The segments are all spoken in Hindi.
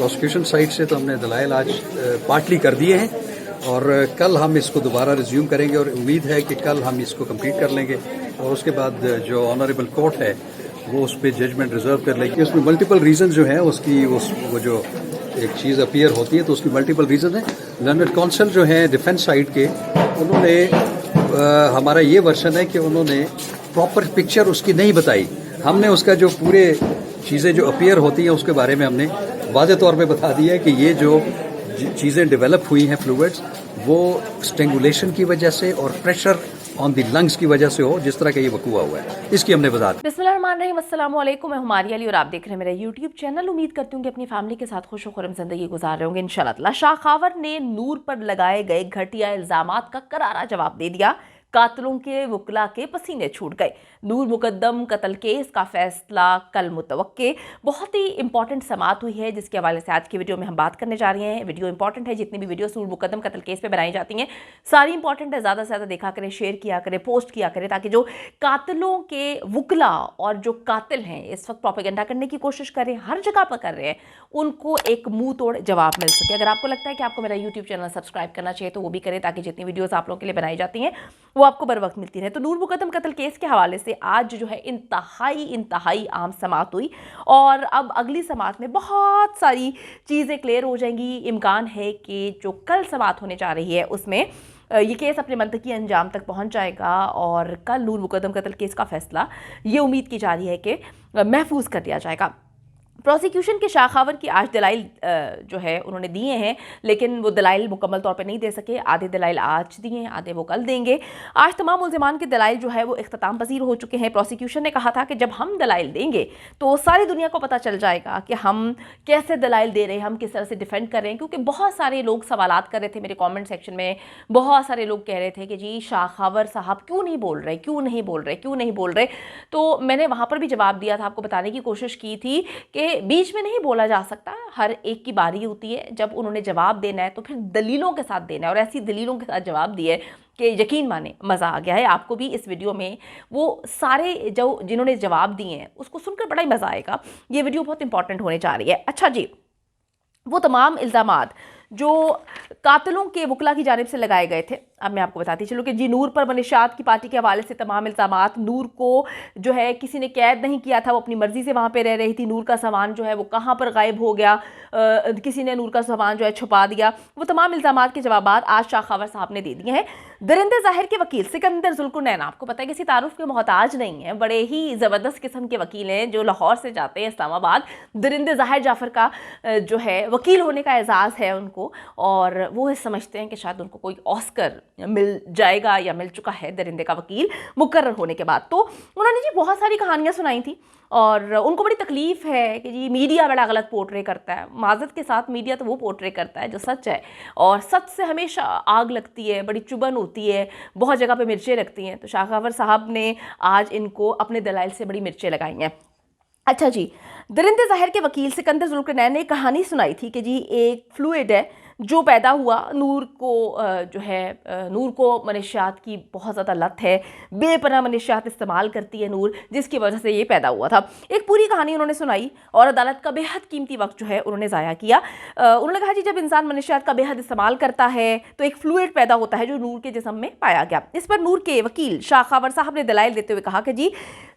प्रोसिक्यूशन साइड से तो हमने दलाइल आज पार्टली कर दिए हैं और कल हम इसको दोबारा रिज्यूम करेंगे और उम्मीद है कि कल हम इसको कंप्लीट कर लेंगे और उसके बाद जो ऑनरेबल कोर्ट है वो उस पर जजमेंट रिजर्व कर लेगी। उसमें मल्टीपल रीजन जो है उसकी वो जो एक चीज़ अपीयर होती है तो उसकी मल्टीपल रीजन है। लर्नड काउंसिल जो है डिफेंस साइड के, उन्होंने हमारा ये वर्शन है कि उन्होंने प्रॉपर पिक्चर उसकी नहीं बताई। हमने उसका जो पूरे चीज़ें जो अपीयर होती हैं उसके बारे में हमने वाज़े तौर पे बता दिया है कि ये जो चीज़ें डेवलप हुई हैं फ्लूइड्स, वो स्ट्रेंगुलेशन की वजह से और प्रेशर ऑन दी लंग्स की वजह से हो, जिस तरह का ये वकूआ हुआ है, इसकी हमने बता दी। बिस्मिल्लाहिर्रहमानिर्रहीम, अस्सलाम वालेकुम। मैं हुमारी अली और आप देख रहे हैं मेरा यूट्यूब चैनल। उम्मीद करती हूँ कि अपनी फैमिली के साथ खुश खुरम जिंदगी गुजार रहे होंगे इंशाल्लाह। शाह खावर ने नूर पर लगाए गए घटिया इल्जामात का करारा जवाब दे दिया। कातलों के वकला के पसीने छूट गए। नूर मुकद्दम कत्ल केस का फैसला कल मुतवक्के। बहुत ही इंपॉर्टेंट समाअत हुई है जिसके हवाले से आज की वीडियो में हम बात करने जा रहे हैं। वीडियो इंपॉर्टेंट है, जितनी भी वीडियोस नूर मुकद्दम कत्ल केस पे बनाई जाती हैं सारी इंपॉर्टेंट है। ज़्यादा से ज़्यादा देखा करें, शेयर किया करें, पोस्ट किया करें, ताकि जो कातलों के वकला और जो कातिल हैं इस वक्त प्रोपेगेंडा करने की कोशिश कर रहे हैं, हर जगह पर कर रहे हैं, उनको एक मुंह तोड़ जवाब मिल सके। अगर आपको लगता है कि आपको मेरा यूट्यूब चैनल सब्सक्राइब करना चाहिए तो वो भी करें, ताकि जितनी वीडियोस आप लोगों के लिए बनाई जाती हैं वो आपको बर वक्त मिलती रहे। तो नूर मुकद्दम कत्ल केस के हवाले से आज जो है इंतहाई आम समाअत हुई और अब अगली समाअत में बहुत सारी चीज़ें क्लियर हो जाएंगी। इम्कान है कि जो कल समाअत होने जा रही है उसमें ये केस अपने मंतकी अंजाम तक पहुंच जाएगा और कल नूर मुकद्दम कत्ल केस का फैसला ये उम्मीद की जा रही है कि महफूज कर दिया जाएगा। प्रोसिक्यूशन के शाह खावर की आज दलाइल जो है उन्होंने दिए हैं, लेकिन वो दलाइल मुकम्मल तौर पे नहीं दे सके। आधे दलाइल आज दिए हैं, आधे वो कल देंगे। आज तमाम मुल्ज़िमान के दलाइल जो है वो इख्तिताम पजीर हो चुके हैं। प्रोसिक्यूशन ने कहा था कि जब हम दलाइल देंगे तो सारी दुनिया को पता चल जाएगा कि हम कैसे दलाइल दे रहे हैं, हम किस तरह से डिफेंड कर रहे हैं। क्योंकि बहुत सारे लोग सवालात कर रहे थे मेरे कॉमेंट सेक्शन में, बहुत सारे लोग कह रहे थे कि जी शाह खावर साहब क्यों नहीं बोल रहे, क्यों नहीं बोल रहे, क्यों नहीं बोल रहे। तो मैंने वहाँ पर भी जवाब दिया था, आपको बताने की कोशिश की थी कि बीच में नहीं बोला जा सकता, हर एक की बारी होती है। जब उन्होंने जवाब देना है तो फिर दलीलों के साथ देना है, और ऐसी दलीलों के साथ जवाब दिए कि यकीन माने मज़ा आ गया है। आपको भी इस वीडियो में वो सारे जो जिन्होंने जवाब दिए हैं उसको सुनकर बड़ा ही मज़ा आएगा। ये वीडियो बहुत इंपॉर्टेंट होने जा रही है। अच्छा जी, वो तमाम इल्ज़ामात जो कातिलों के वकला की जानिब से लगाए गए थे, अब मैं आपको बताती चलूँ कि जी नूर पर मनीशात की पार्टी के हवाले से तमाम इल्ज़ामात, नूर को जो है किसी ने कैद नहीं किया था, वो अपनी मर्ज़ी से वहाँ पे रह रही थी। नूर का सामान जो है वो कहाँ पर गायब हो गया, किसी ने नूर का सामान जो है छुपा दिया। वो तमाम इल्ज़ामात के जवाब आज शाह खावर साहब ने दे दिए हैं। दरिंदे ज़ाहिर के वकील सिकंदर जुल्कुरनैन, आपको पता है किसी तारुफ के मोहताज नहीं है, बड़े ही ज़बरदस्त किस्म के वकील हैं जो लाहौर से जाते हैं इस्लामाबाद। दरिंदे ज़ाहिर जाफ़र का जो है वकील होने का एजाज़ है उनको, और वो समझते हैं कि शायद उनको कोई ऑस्कर मिल जाएगा या मिल चुका है दरिंदे का वकील मुकर्रर होने के बाद। तो उन्होंने जी बहुत सारी कहानियाँ सुनाई थी और उनको बड़ी तकलीफ़ है कि जी मीडिया बड़ा गलत पोर्ट्रे करता है। माज़रत के साथ मीडिया तो वो पोर्ट्रे करता है जो सच है, और सच से हमेशा आग लगती है, बड़ी चुभन होती है, बहुत जगह पे मिर्चें लगती हैं। तो शाह खावर साहब ने आज इनको अपने दलाइल से बड़ी मिर्चें लगाई हैं। अच्छा जी, दरिंदे ज़ाहिर के वकील सिकंदर जुल्कुरनैन ने एक कहानी सुनाई थी कि जी एक फ्लूइड है जो पैदा हुआ, नूर को जो है नूर को मनशियात की बहुत ज़्यादा लत है, बेपनाह मनशियात इस्तेमाल करती है नूर, जिसकी वजह से ये पैदा हुआ था। एक पूरी कहानी उन्होंने सुनाई और अदालत का बेहद कीमती वक्त जो है उन्होंने ज़ाया किया। उन्होंने कहा जी जब इंसान मनशियात का बेहद इस्तेमाल करता है तो एक फ्लूइड पैदा होता है जो नूर के जिस्म में पाया गया। इस पर नूर के वकील शाह खावर साहब ने दलाइल देते हुए कहा कि जी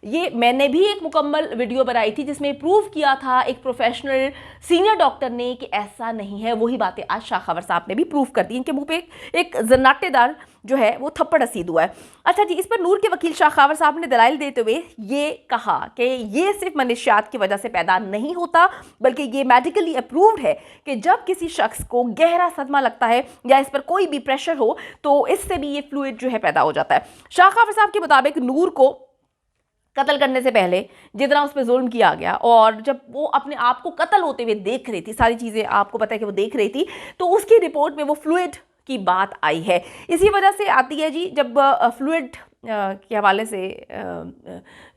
ये मैंने भी एक मुकम्मल वीडियो बनाई थी जिसमें प्रूव किया था एक प्रोफेशनल सीनियर डॉक्टर ने कि ऐसा नहीं है। वही बातें आज शाह खावर साहब ने भी प्रूफ कर दी। इनके मुंह पे एक जन्नाटेदार जो है वो थप्पड़ रसीद हुआ है। अच्छा जी, इस पर नूर के वकील शाह खावर साहब ने दलाइल देते हुए ये कहा कि ये सिर्फ मनशियात की वजह से पैदा नहीं होता, बल्कि ये मेडिकली अप्रूव्ड है कि जब किसी शख्स को गहरा सदमा लगता है या इस पर कोई भी प्रेशर हो तो इससे भी ये फ्लूइड जो है पैदा हो जाता है। शाह खावर साहब के मुताबिक नूर को कत्ल करने से पहले जितना उस पर जुल्म किया गया, और जब वो अपने आप को कत्ल होते हुए देख रही थी, सारी चीज़ें आपको पता है कि वो देख रही थी, तो उसकी रिपोर्ट में वो फ्लूइड की बात आई है। इसी वजह से आती है जी जब फ्लूइड के हवाले से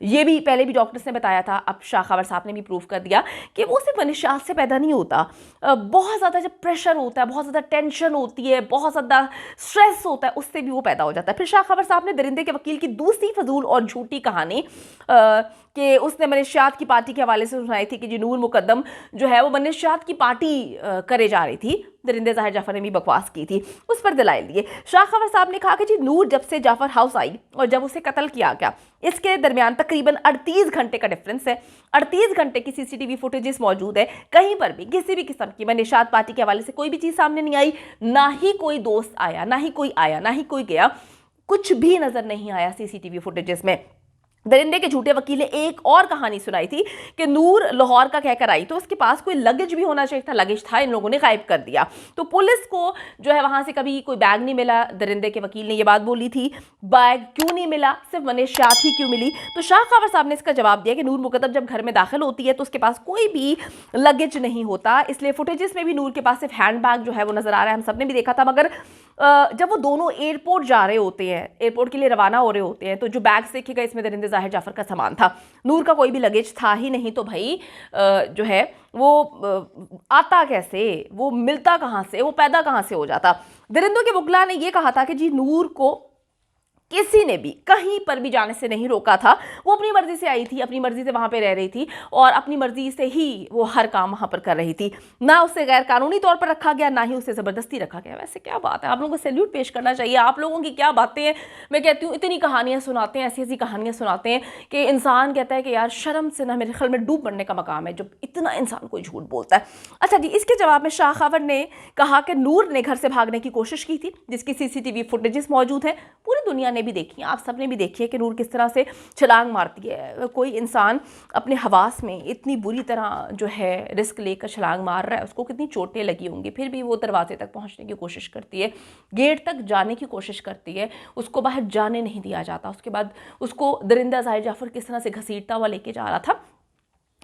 ये भी पहले भी डॉक्टर्स ने बताया था, अब शाह खबर साहब ने भी प्रूव कर दिया कि वो सिर्फ मनशियात से पैदा नहीं होता। बहुत ज़्यादा जब प्रेशर होता है, बहुत ज़्यादा टेंशन होती है, बहुत ज़्यादा स्ट्रेस होता है, उससे भी वो पैदा हो जाता है। फिर शाह खबर साहब ने दरिंदे के वकील की दूसरी फजूल और झूठी कहानी कि उसने मनशियात की पार्टी के हवाले से सुनाई थी कि जी नूर मुकद्दम जो है वो मनशियात की पार्टी करे जा रही थी। दरिंदे ज़ाहिर जाफ़र ने भी बकवास की थी, उस पर दलाइल दिए। शाह खबर साहब ने कहा कि जी नूर जब से जाफ़र हाउस आई और जब उसे कत्ल किया गया, इसके दरमियान तकरीबन 38 घंटे का डिफरेंस है। 38 घंटे की सीसीटीवी फुटेजेस मौजूद है। कहीं पर भी किसी भी किस्म की मनशियात पार्टी के हवाले से कोई भी चीज़ सामने नहीं आई, ना ही कोई दोस्त आया, ना ही कोई आया, ना ही कोई गया, कुछ भी नज़र नहीं आया सीसीटीवी फुटेजेस में। दरिंदे के झूठे वकील ने एक और कहानी सुनाई थी कि नूर लाहौर का कहकर आई तो उसके पास कोई लगेज भी होना चाहिए था, लगेज था, इन लोगों ने गायब कर दिया। तो पुलिस को जो है वहां से कभी कोई बैग नहीं मिला। दरिंदे के वकील ने ये बात बोली थी, बैग क्यों नहीं मिला, सिर्फ मनशियात ही क्यों मिली। तो शाह खबर साहब ने इसका जवाब दिया कि नूर मुकद्दम जब घर में दाखिल होती है तो उसके पास कोई भी लगेज नहीं होता, इसलिए फुटेजेस में भी नूर के पास सिर्फ हैंड बैग जो है वो नजर आ रहा है, हम सब ने भी देखा था। मगर जब वो दोनों एयरपोर्ट जा रहे होते हैं, एयरपोर्ट के लिए रवाना हो रहे होते हैं, तो जो बैग्स देखिएगा इसमें दरिंदे ज़ाहिर जाफ़र का सामान था, नूर का कोई भी लगेज था ही नहीं। तो भाई जो है वो आता कैसे, वो मिलता कहाँ से, वो पैदा कहाँ से हो जाता। दरिंदों के वकला ने ये कहा था कि जी नूर को किसी ने भी कहीं पर भी जाने से नहीं रोका था, वो अपनी मर्जी से आई थी, अपनी मर्जी से वहां पे रह रही थी और अपनी मर्जी से ही वो हर काम वहां पर कर रही थी। ना उसे गैर कानूनी तौर पर रखा गया, ना ही उसे ज़बरदस्ती रखा गया। वैसे क्या बात है, आप लोगों को सैल्यूट पेश करना चाहिए। आप लोगों की क्या बातें हैं, मैं कहती हूँ इतनी कहानियाँ सुनाते हैं, ऐसी ऐसी कहानियाँ सुनाते हैं कि इंसान कहता है कि यार शर्म से ना मेरे ख्याल में डूब मरने का मकाम है जब इतना इंसान कोई झूठ बोलता है। अच्छा जी, इसके जवाब में शाह खबर ने कहा कि नूर ने घर से भागने की कोशिश की थी, जिसकी सीसीटीवी फुटेजेस मौजूद है, पूरी दुनिया ने भी देखी, आप सब ने भी देखी है कि नूर किस तरह से छलांग मारती है। कोई इंसान अपने हवास में इतनी बुरी तरह जो है रिस्क लेकर छलांग मार रहा है, उसको कितनी चोटें लगी होंगी, फिर भी वो दरवाजे तक पहुंचने की कोशिश करती है, गेट तक जाने की कोशिश करती है, उसको बाहर जाने नहीं दिया जाता। उसके बाद उसको दरिंदा ज़ाहिर जाफ़र किस तरह से घसीटता हुआ लेके जा रहा था।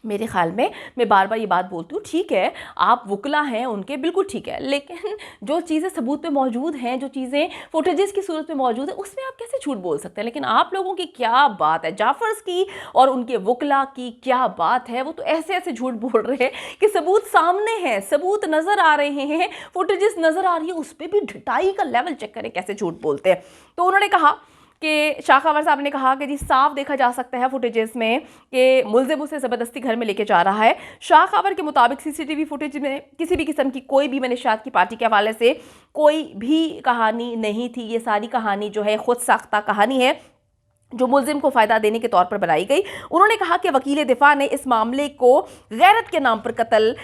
मेरे ख्याल में मैं बार बार ये बात बोलती हूँ, ठीक है आप वकला हैं उनके, बिल्कुल ठीक है, लेकिन जो चीज़ें सबूत पे मौजूद हैं, जो चीज़ें फुटेजेस की सूरत में मौजूद है, उसमें आप कैसे झूठ बोल सकते हैं। लेकिन आप लोगों की क्या बात है, जाफर्स की और उनके वकला की क्या बात है, वो तो ऐसे ऐसे झूठ बोल रहे हैं कि सबूत सामने हैं, सबूत नज़र आ रहे हैं, फुटेजेस नज़र आ रही है, उस पर भी ढिठाई का लेवल चेक करें कैसे झूठ बोलते हैं। तो उन्होंने कहा कि शाह खबर साहब ने कहा कि जी साफ देखा जा सकता है फुटेजेस में कि मुलजिम उसे ज़बरदस्ती घर में लेके जा रहा है। शाह खबर के मुताबिक सीसीटीवी फुटेज में किसी भी किस्म की कोई भी मनशियात की पार्टी के हवाले से कोई भी कहानी नहीं थी। ये सारी कहानी जो है खुद साख्ता कहानी है जो मुलजिम को फ़ायदा देने के तौर पर बनाई गई। उन्होंने कहा कि वकील दिफा ने इस मामले को गैरत के नाम पर कत्ल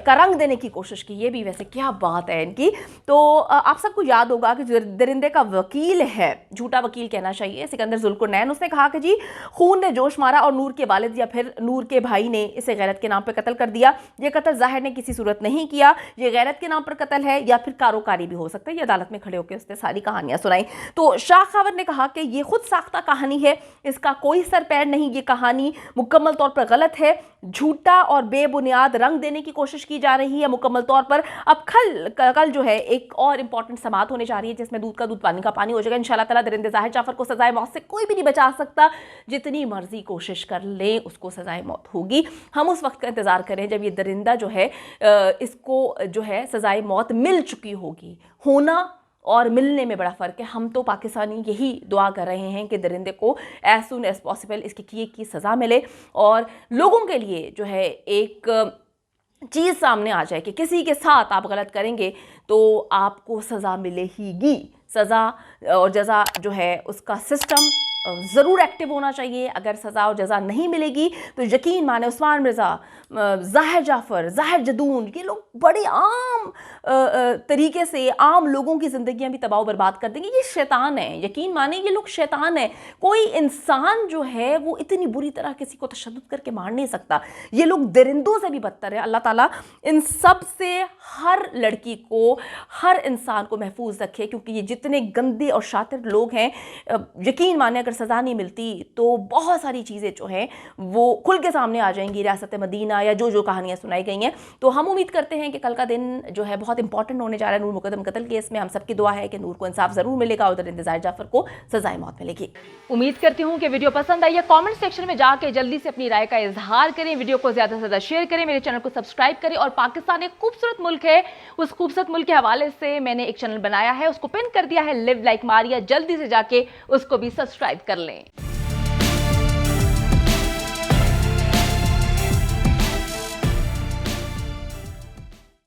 का रंग देने की कोशिश की। ये भी वैसे क्या बात है इनकी। तो आप सबको याद होगा कि दरिंदे का वकील है, झूठा वकील कहना चाहिए, सिकंदर जुल्कुरनैन, उसने कहा कि जी खून ने जोश मारा और नूर के वालिद या फिर नूर के भाई ने इसे गैरत के नाम पर कत्ल कर दिया। ये कत्ल ज़ाहिर ने किसी सूरत नहीं किया, ये गैरत के नाम पर कत्ल है या फिर कारोकारी भी हो सकता है। ये अदालत में खड़े होकर उसने सारी कहानियाँ सुनाई। तो शाह खबर ने कहा कि ये खुद साख्ता कहानी है, इसका कोई सर पैर नहीं, ये कहानी मुकम्मल तौर पर गलत है, झूठा और बेबुनियाद रंग देने की कोशिश की जा रही है मुकम्मल तौर पर। अब कल जो है एक और इंपॉर्टेंट समाअत होने जा रही है जिसमें दूध का दूध पानी का पानी हो जाएगा इंशाल्लाह ताला। दरिंदे ज़ाहिर जाफ़र को सजाए मौत से कोई भी नहीं बचा सकता, जितनी मर्जी कोशिश कर ले उसको सजाए मौत होगी। हम उस वक्त का इंतजार करें जब ये दरिंदा जो है इसको जो है सजाए मौत मिल चुकी होगी। होना और मिलने में बड़ा फ़र्क है। हम तो पाकिस्तानी यही दुआ कर रहे हैं कि दरिंदे को एज सुन एज पॉसिबल इसके किए की सज़ा मिले और लोगों के लिए जो है एक चीज़ सामने आ जाए कि किसी के साथ आप गलत करेंगे तो आपको सज़ा मिलेगी। सज़ा और जज़ा जो है उसका सिस्टम ज़रूर एक्टिव होना चाहिए। अगर सज़ा और जज़ा नहीं मिलेगी तो यकीन माने उस्मान मिर्ज़ा, ज़ाहिर जाफ़र, ज़ाहिर जदून, ये लोग बड़े आम तरीके से आम लोगों की ज़िंदगियां भी तबाह बर्बाद कर देंगे। ये शैतान है, यकीन माने ये लोग शैतान है। कोई इंसान जो है वो इतनी बुरी तरह किसी को तशद्दुद करके मार नहीं सकता। ये लोग दरिंदों से भी बदतर है। अल्लाह ताला इन सब से हर लड़की को, हर इंसान को महफूज रखे, क्योंकि ये जितने गंदे और शातिर लोग हैं, यकीन माने अगर सज़ा नहीं मिलती तो बहुत सारी चीज़ें जो हैं वो खुल के सामने आ जाएंगी, रियासत मदीना या जो जो कहानियाँ सुनाई गई हैं। तो हम उम्मीद करते हैं कि कल का दिन जो है बहुत इंपॉर्टेंट होने जा रहा है नूर मुकद्दम कत्ल केस में। हम सबकी दुआ है कि नूर को इंसाफ ज़रूर मिलेगा, उधर इंतज़ार जाफर को सजाए मौत मिलेगी। उम्मीद करती हूँ कि वीडियो पसंद आई है। कमेंट सेक्शन में जाके जल्दी से अपनी राय का इजहार करें, वीडियो को ज़्यादा से ज़्यादा शेयर करें, मेरे चैनल को सब्सक्राइब करें। और पाकिस्तान एक खूबसूरत मुल्क है, उस खूबसूरत मुल्क के हवाले से मैंने एक चैनल बनाया है, उसको पिन कर दिया है, लिव लाइक मारिया। जल्दी से जाके उसको भी सब्सक्राइब कर लें।